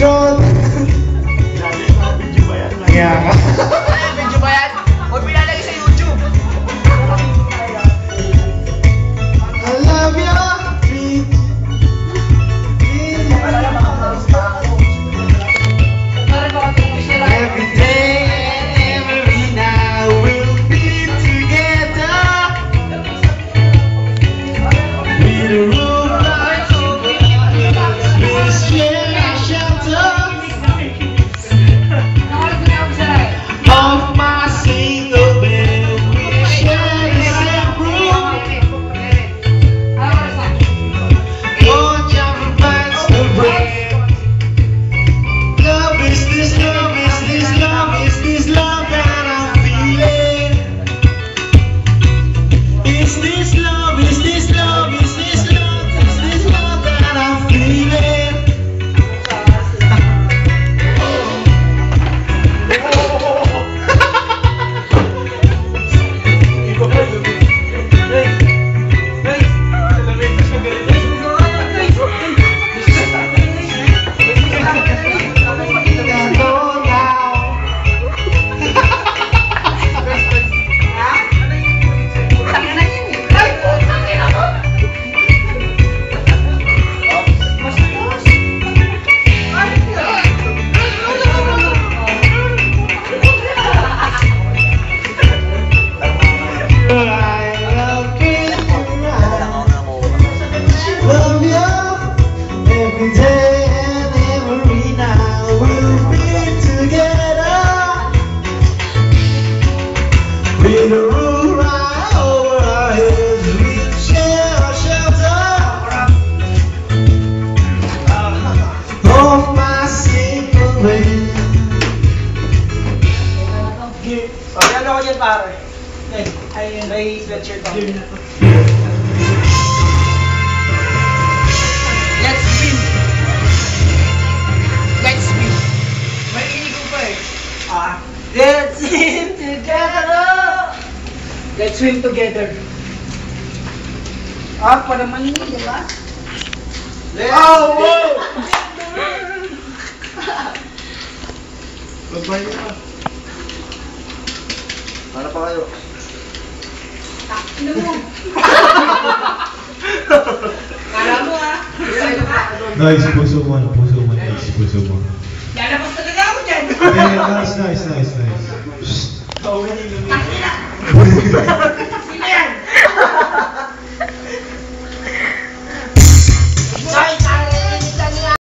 Video ba yan? Yeah. Video ba yan? Huwag pinalagay sa YouTube. I love you. Every day and every night we'll be together. With a roof like we'll share a shelter of my single bed. We'll share the same room. Oh, Java bites the bread. Love is this love, is this love, is this love that I'm feeling? Is this love, is this love, is this love, is this love that I'm feeling? Love you every day and every night. We'll be together with a roof right over our heads. We'll share a shelter of my single bed. Ano ko dyan pare? May sweatshirt ako. Let's swim! Let's swim! May inigo pa eh. Let's swim together! Let's swim together. Pa naman yun, di ba? Oh, wow! Magbayo ka. Para pa kayo. Ano mo? Kala mo Nice, puso mo, nice, puso mo. Lalabas talaga ako dyan. Okay, nice. Takina!